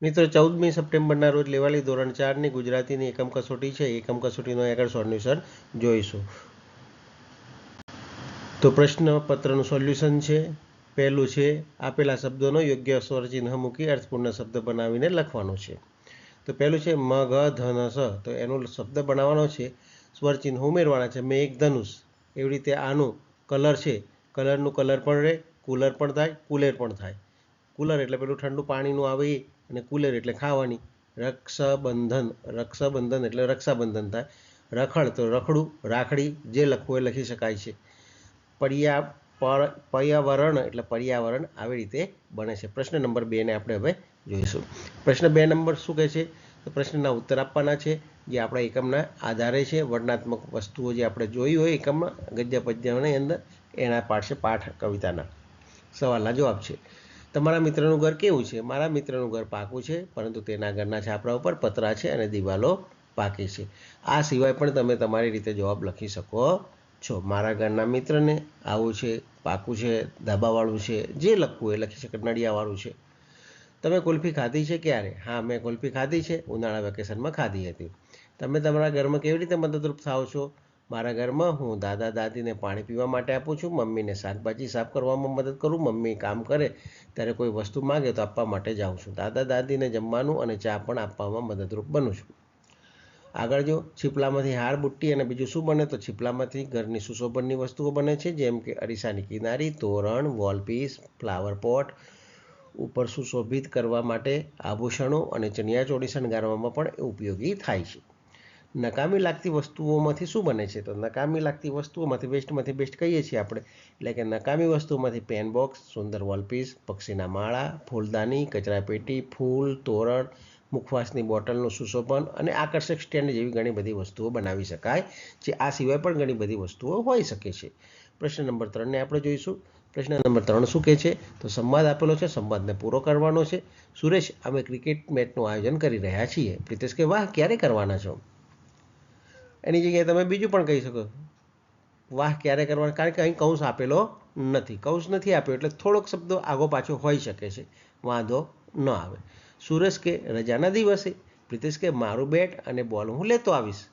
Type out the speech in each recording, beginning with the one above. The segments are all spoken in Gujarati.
મિત્રો 14મી સપ્ટેમ્બરના રોજ લેવાયેલી ધોરણ 4ની ગુજરાતીની એકમ કસોટી છે. એકમ કસોટીનું આગળ સોલ્યુશન જોઈશું. તો પ્રશ્નપત્રનું સોલ્યુશન છે. પહેલું છે આપેલા શબ્દોનો યોગ્ય સ્વરચિહ્ન મૂકી અર્થપૂર્ણ શબ્દ બનાવીને લખવાનો છે. તો પહેલું છે મગધનસ, તો એનો શબ્દ બનાવવાનો છે, સ્વરચિહ્ન ઉમેરવાના છે. મેઘ ધનુષ, એવી રીતે આનું કલર છે, કલરનું કલર પણ રહે, કુલર પણ થાય, કુલેર પણ થાય. કુલર એટલે પેલું ઠંડુ પાણીનું આવે એ, અને કુલેર એટલે ખાવાની. રક્ષાબંધન, રક્ષાબંધન એટલે રક્ષાબંધન થાય. રખડ તો રખડું, રાખડી, જે લખવું એ લખી શકાય છે. પર્યાવરણ એટલે પર્યાવરણ, આવી રીતે બને છે. પ્રશ્ન નંબર 2 ને આપણે હવે જોઈશું. પ્રશ્ન 2 નંબર શું કહે છે? તો પ્રશ્નના ઉત્તર આપવાના છે, જે આપણા એકમના આધારે છે. વર્ણનાત્મક વસ્તુઓ જે આપણે જોઈ હોય એકમમાં ગદ્ય પદ્યની અંદર, એના પાઠ છે, પાઠ કવિતાના. સવાલના જવાબ છે. તમારા મિત્રનું ઘર કેવું છે? મારા મિત્રનું ઘર પાકું છે, પરંતુ તેના ઘરના છાપરા ઉપર પતરા છે અને દિવાલો પાકી છે. આ સિવાય પણ તમે તમારી રીતે જવાબ લખી શકો છો. મારા ઘરના મિત્રને આવું છે, પાકું છે, ધાબાવાળું છે, જે લખવું એ લખી શકે. નળિયાવાળું છે. તમે કુલ્ફી ખાધી છે? ક્યારે? હા, મેં કુલ્ફી ખાધી છે, ઉનાળા વેકેશનમાં ખાધી હતી. તમે તમારા ઘરમાં કેવી રીતે મદદરૂપ થાઓ છો? મારા ઘરમાં હું દાદા દાદીને પાણી પીવા માટે આપું છું, મમ્મીને શાકભાજી સાફ કરવામાં મદદ કરું, મમ્મી કામ કરે ત્યારે કોઈ વસ્તુ માગે તો આપવા માટે જાઉં છું. દાદા દાદીને જમવાનું અને ચા પણ આપવામાં મદદરૂપ બનું છું. આગળ જો, છીપલામાંથી હાર, બુટ્ટી અને બીજું શું બને? તો છીપલામાંથી ઘરની સુશોભનની વસ્તુઓ બને છે, જેમ કે અરીસાની કિનારી, તોરણ, વોલપીસ, ફ્લાવર પોટ, ઉપર સુશોભિત કરવા માટે આભૂષણો અને ચણિયાચોળી શણગારવામાં પણ ઉપયોગી થાય છે. નકામી લાગતી વસ્તુઓમાંથી શું બને છે? તો નકામી લાગતી વસ્તુઓમાંથી, વેસ્ટમાંથી બેસ્ટ કહીએ છીએ આપણે, એટલે કે નકામી વસ્તુઓમાંથી પેન બોક્સ, સુંદર વોલપીસ, પક્ષીના માળા, ફૂલદાની, કચરાપેટી, ફૂલ, તોરણ, મુખવાસની બોટલનું સુશોભન અને આકર્ષક સ્ટેન્ડ જેવી ઘણી બધી વસ્તુઓ બનાવી શકાય છે. આ સિવાય પણ ઘણી બધી વસ્તુઓ હોઈ શકે છે. પ્રશ્ન નંબર 3 ને આપણે જોઈશું. પ્રશ્ન નંબર 3 શું કહે છે? તો સંવાદ આપેલો છે, સંવાદને પૂરો કરવાનો છે. સુરેશ, અમે ક્રિકેટ મેચનું આયોજન કરી રહ્યા છીએ. પ્રિતેશ કે વાહ, ક્યારે કરવાના છો? એની જગ્યાએ તમે બીજું પણ કહી શકો, વાહ ક્યારે કરવાનું, કારણ કે અહીં કૌંસ આપેલો નથી. કૌંસ નથી આપ્યો એટલે થોડોક શબ્દો આગો પાછો હોઈ શકે છે, વાંધો ન આવે. સુરેશ કે રજાના દિવસે? પ્રિતેશ કે મારું બેટ અને બોલ હું લેતો આવીશ.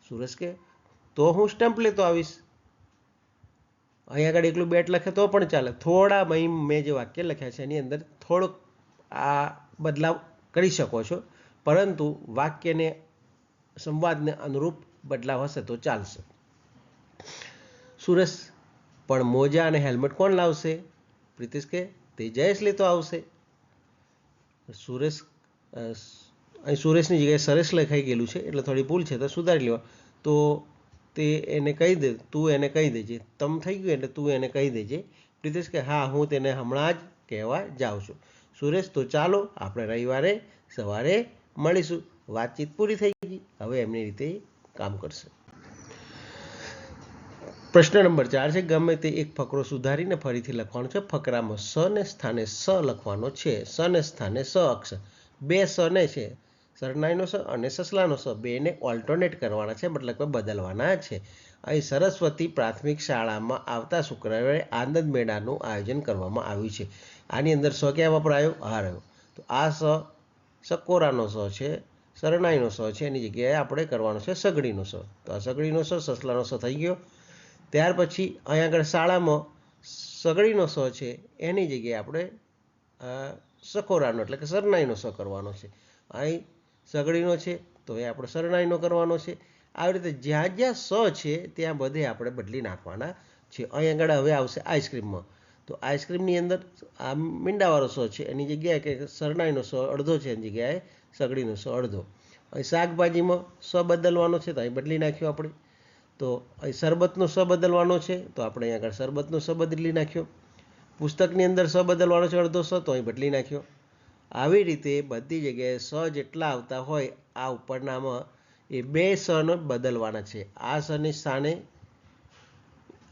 સુરેશ કે તો હું સ્ટમ્પ લેતો આવીશ. અહીં આગળ એકલું બેટ લખે તો પણ ચાલે. થોડા મેં જે વાક્ય લખ્યા છે એની અંદર થોડોક આ બદલાવ કરી શકો છો, પરંતુ વાક્યને, સંવાદને અનુરૂપ બદલાવ હશે તો ચાલશે. સુરેશ પણ મોજા અને હેલ્મેટ કોણ લાવશે? પ્રિતેશ કે તે જયેશ લેતો આવશે. સુરેશ, અહીં સુરેશની જગ્યાએ સરેશ લખાઈ ગયેલું છે એટલે થોડી ભૂલ છે, તો સુધારી લેવા. તો તે એને કહી દે, તું એને કહી દેજે. તમ થઈ ગયું એટલે તું એને કહી દેજે. પ્રિતેશ કે હા, હું તેને હમણાં જ કહેવા જાઉં છું. સુરેશ તો ચાલો આપણે રવિવારે સવારે મળીશું. વાતચીત પૂરી થઈ ગઈ, હવે એમની રીતે કામ કરશે. પ્રશ્ન નંબર 4 છે, ગમે તે એક ફકરો સુધારીને ફરીથી લખવાનો છે. ફકરામાં સ ને સ્થાને સ લખવાનો છે. સ ને સ્થાને સ અક્ષર, બે સ ને છે, સરનાઈનો સ અને સસલાનો સ, બેને ઓલ્ટરનેટ કરવાના છે, મતલબ કે બદલવાના છે. અહીં સરસ્વતી પ્રાથમિક શાળામાં આવતા શુક્રવારે આનંદ મેળાનું આયોજન કરવામાં આવ્યું છે. આની અંદર સ ક્યાં વપરાયો? આ રહ્યો. તો આ સ સકોરાનો સ છે, સરનાઈનો સ છે, એની જગ્યાએ આપણે કરવાનો છે સગડીનો સ. તો આ સગડીનો સ, સસલાનો સ થઈ ગયો. ત્યાર પછી અહીં આગળ શાળામાં સગડીનો સ છે, એની જગ્યાએ આપણે સકોરાનો એટલે કે સરનાઈનો સ કરવાનો છે. અહીં સગડીનો છે તો એ આપણે સરનાઈનો કરવાનો છે. આવી રીતે જ્યાં જ્યાં સ છે ત્યાં બધે આપણે બદલી નાખવાના છે. અહીં આગળ હવે આવશે આઈસ્ક્રીમમાં. તો આઈસ્ક્રીમની અંદર આ મીંડાવાળો સ છે, એની જગ્યાએ કે સરનાઈનો સ અડધો છે, એની જગ્યાએ સગડીનો સ અડધો. અહીં શાકભાજીમાં સ બદલવાનો છે તો અહીં બદલી નાખ્યો આપણે. તો અહીં શરબતનો સ બદલવાનો છે તો આપણે અહીં આગળ શરબતનો સ બદલી નાખ્યો. પુસ્તકની અંદર સ બદલવાનો છે અડધો સ, તો અહીં બદલી નાખ્યો. આવી રીતે બધી જગ્યાએ સ જેટલા આવતા હોય આ ઉપરનામાં એ બે સને બદલવાના છે. આ સની સ્થાને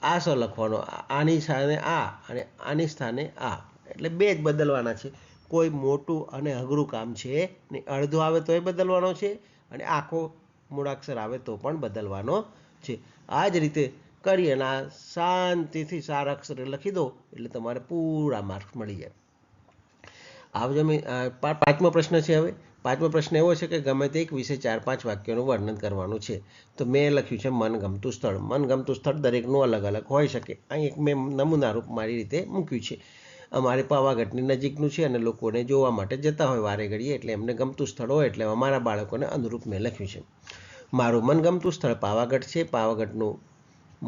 આ સ લખવાનો, આની સ્થાને આ અને આની સ્થાને આ, એટલે બે જ બદલવાના છે. કોઈ મોટું અને અઘરું કામ છે ને. અડધો આવે તો એ બદલવાનો છે અને આખો મૂળાક્ષર આવે તો પણ બદલવાનો છે. આ જ રીતે કરી અને આ શાંતિથી સારા અક્ષરે લખી દો એટલે તમારે પૂરા માર્ક્સ મળી જાય. આવજો પાંચમો પ્રશ્ન છે. હવે પાંચમો પ્રશ્ન એવો છે કે ગમે તે એક વિશે 4-5 વાક્યોનું વર્ણન કરવાનું છે. તો મેં લખ્યું છે મનગમતું સ્થળ. મનગમતું સ્થળ દરેકનું અલગ અલગ હોઈ શકે. અહીં એક મેં નમૂનારૂપ મારી રીતે મૂક્યું છે. અમારે પાવાગઢની નજીકનું છે અને લોકોને જોવા માટે જતા હોય વારે ઘડીએ, એટલે એમને ગમતું સ્થળ હોય એટલે અમારા બાળકોને અનુરૂપ મેં લખ્યું છે. મારું મનગમતું સ્થળ પાવાગઢ છે. પાવાગઢનું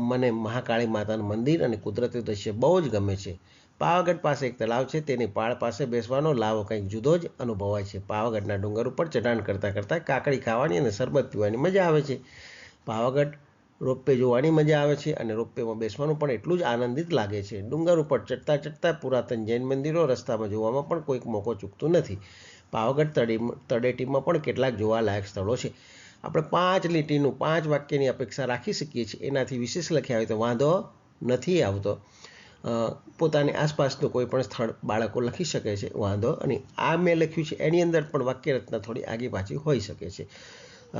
મને મહાકાળી માતાનું મંદિર અને કુદરતી દૃશ્ય બહુ જ ગમે છે. પાવાગઢ પાસે એક તળાવ છે. તેની પાળ પાસે બેસવાનો લાવો કંઈક જુદો જ અનુભવાય છે. પાવાગઢના ડુંગર ઉપર ચઢાણ કરતાં કરતાં કાકડી ખાવાની અને શરબત પીવાની મજા આવે છે. પાવાગઢ રોપવે જોવાની મજા આવે છે અને રોપવેમાં બેસવાનું પણ એટલું જ આનંદિત લાગે છે. ડુંગર ઉપર ચડતા ચડતા પુરાતન જૈન મંદિરો રસ્તામાં જોવામાં પણ કોઈક મોકો ચૂકતું નથી. પાવાગઢ તળેટીમાં પણ કેટલાક જોવાલાયક સ્થળો છે. આપણે 5 લીટીનું 5 વાક્યની અપેક્ષા રાખી શકીએ છીએ. એનાથી વિશેષ લખ્યા હોય તો વાંધો નથી આવતો. પોતાની આસપાસનું કોઈ પણ સ્થળ બાળકો લખી શકે છે, વાંધો અને આ મેં લખ્યું છે એની અંદર પણ વાક્ય રચના થોડી આગી પાછી હોઈ શકે છે.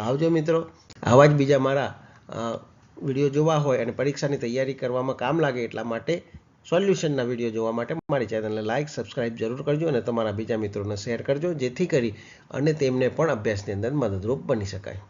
આવજો મિત્રો. આવા જ બીજા મારા વિડીયો જોવા હોય અને પરીક્ષાની તૈયારી કરવામાં કામ લાગે એટલા માટે સોલ્યુશનના વિડીયો જોવા માટે મારી ચેનલને લાઇક સબસ્ક્રાઇબ જરૂર કરજો અને તમારા બીજા મિત્રોને શેર કરજો, જેથી કરી અને તેમને પણ અભ્યાસની અંદર મદદરૂપ બની શકાય.